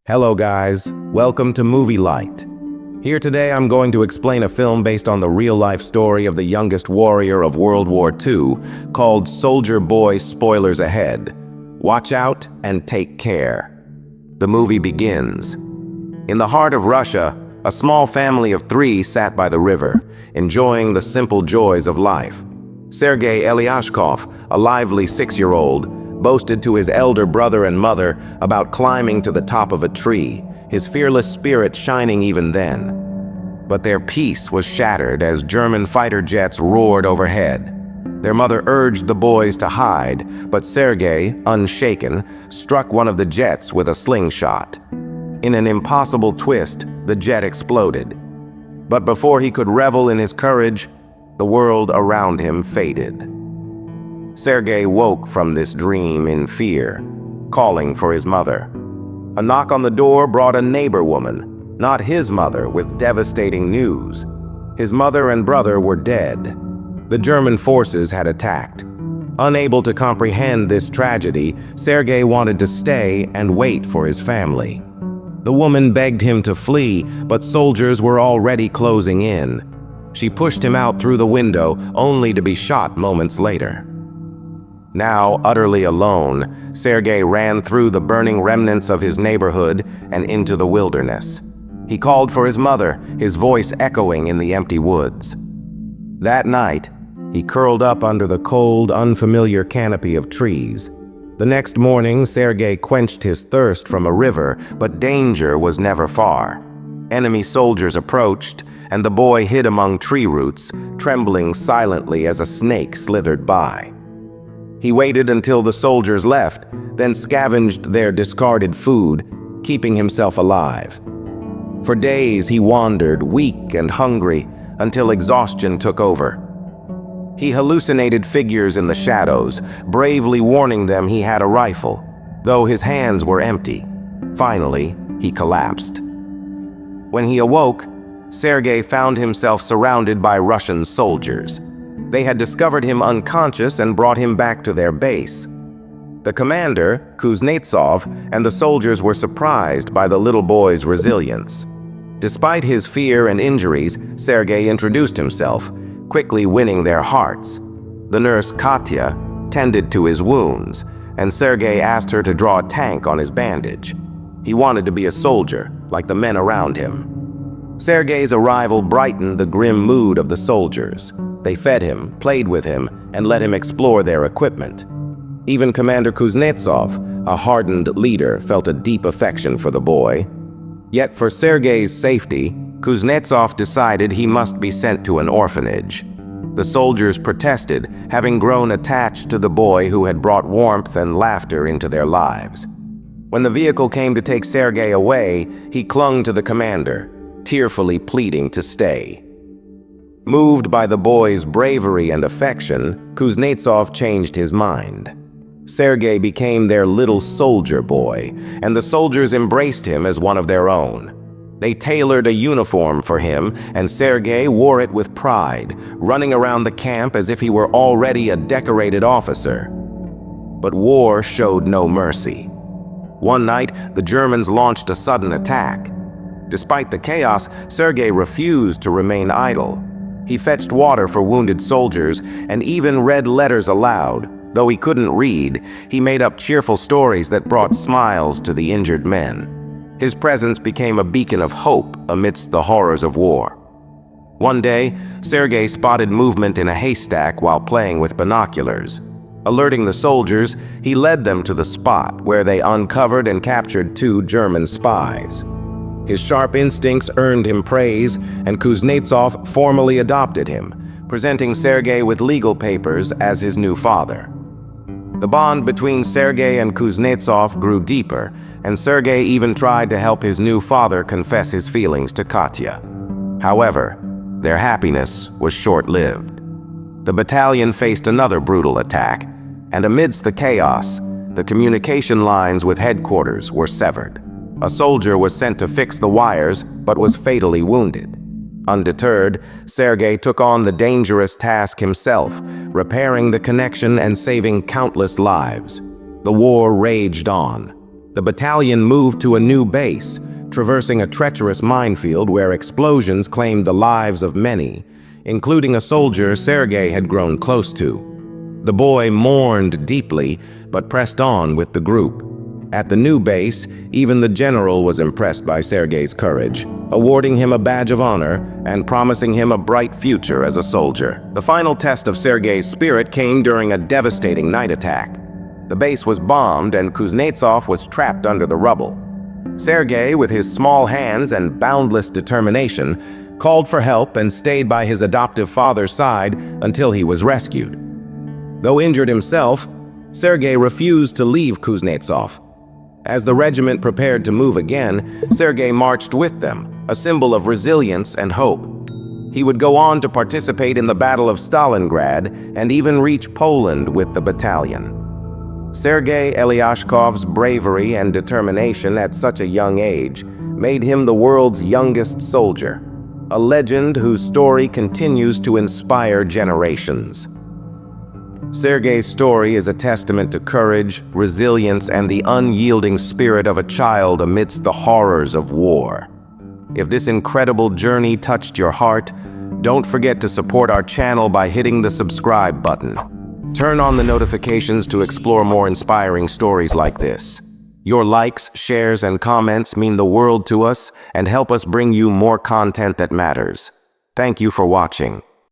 Hello guys, welcome to Movie Lite. Here today I'm going to explain a film based on the real-life story of the youngest warrior of World War II called Soldier Boy. Spoilers ahead. Watch out and take care. The movie begins. In the heart of Russia, a small family of three sat by the river, enjoying the simple joys of life. Sergei Elyashkov, a lively 6-year-old, boasted to his elder brother and mother about climbing to the top of a tree, his fearless spirit shining even then. But their peace was shattered as German fighter jets roared overhead. Their mother urged the boys to hide, but Sergei, unshaken, struck one of the jets with a slingshot. In an impossible twist, the jet exploded. But before he could revel in his courage, the world around him faded. Sergei woke from this dream in fear, calling for his mother. A knock on the door brought a neighbor woman, not his mother, with devastating news. His mother and brother were dead. The German forces had attacked. Unable to comprehend this tragedy, Sergei wanted to stay and wait for his family. The woman begged him to flee, but soldiers were already closing in. She pushed him out through the window, only to be shot moments later. Now utterly alone, Sergei ran through the burning remnants of his neighborhood and into the wilderness. He called for his mother, his voice echoing in the empty woods. That night, he curled up under the cold, unfamiliar canopy of trees. The next morning, Sergei quenched his thirst from a river, but danger was never far. Enemy soldiers approached, and the boy hid among tree roots, trembling silently as a snake slithered by. He waited until the soldiers left, then scavenged their discarded food, keeping himself alive. For days he wandered, weak and hungry, until exhaustion took over. He hallucinated figures in the shadows, bravely warning them he had a rifle, though his hands were empty. Finally, he collapsed. When he awoke, Sergei found himself surrounded by Russian soldiers. They had discovered him unconscious and brought him back to their base. The commander, Kuznetsov, and the soldiers were surprised by the little boy's resilience. Despite his fear and injuries, Sergei introduced himself, quickly winning their hearts. The nurse, Katya, tended to his wounds, and Sergei asked her to draw a tank on his bandage. He wanted to be a soldier, like the men around him. Sergei's arrival brightened the grim mood of the soldiers. They fed him, played with him, and let him explore their equipment. Even Commander Kuznetsov, a hardened leader, felt a deep affection for the boy. Yet for Sergei's safety, Kuznetsov decided he must be sent to an orphanage. The soldiers protested, having grown attached to the boy who had brought warmth and laughter into their lives. When the vehicle came to take Sergei away, he clung to the commander, tearfully pleading to stay. Moved by the boy's bravery and affection, Kuznetsov changed his mind. Sergei became their little soldier boy, and the soldiers embraced him as one of their own. They tailored a uniform for him, and Sergei wore it with pride, running around the camp as if he were already a decorated officer. But war showed no mercy. One night, the Germans launched a sudden attack. Despite the chaos, Sergei refused to remain idle. He fetched water for wounded soldiers and even read letters aloud. Though he couldn't read, he made up cheerful stories that brought smiles to the injured men. His presence became a beacon of hope amidst the horrors of war. One day, Sergei spotted movement in a haystack while playing with binoculars. Alerting the soldiers, he led them to the spot where they uncovered and captured 2 German spies. His sharp instincts earned him praise, and Kuznetsov formally adopted him, presenting Sergei with legal papers as his new father. The bond between Sergei and Kuznetsov grew deeper, and Sergei even tried to help his new father confess his feelings to Katya. However, their happiness was short-lived. The battalion faced another brutal attack, and amidst the chaos, the communication lines with headquarters were severed. A soldier was sent to fix the wires, but was fatally wounded. Undeterred, Sergei took on the dangerous task himself, repairing the connection and saving countless lives. The war raged on. The battalion moved to a new base, traversing a treacherous minefield where explosions claimed the lives of many, including a soldier Sergei had grown close to. The boy mourned deeply, but pressed on with the group. At the new base, even the general was impressed by Sergei's courage, awarding him a badge of honor and promising him a bright future as a soldier. The final test of Sergei's spirit came during a devastating night attack. The base was bombed and Kuznetsov was trapped under the rubble. Sergei, with his small hands and boundless determination, called for help and stayed by his adoptive father's side until he was rescued. Though injured himself, Sergei refused to leave Kuznetsov. As the regiment prepared to move again, Sergei marched with them, a symbol of resilience and hope. He would go on to participate in the Battle of Stalingrad and even reach Poland with the battalion. Sergei Elyashkov's bravery and determination at such a young age made him the world's youngest soldier, a legend whose story continues to inspire generations. Sergei's story is a testament to courage, resilience, and the unyielding spirit of a child amidst the horrors of war. If this incredible journey touched your heart, don't forget to support our channel by hitting the subscribe button. Turn on the notifications to explore more inspiring stories like this. Your likes, shares, and comments mean the world to us and help us bring you more content that matters. Thank you for watching.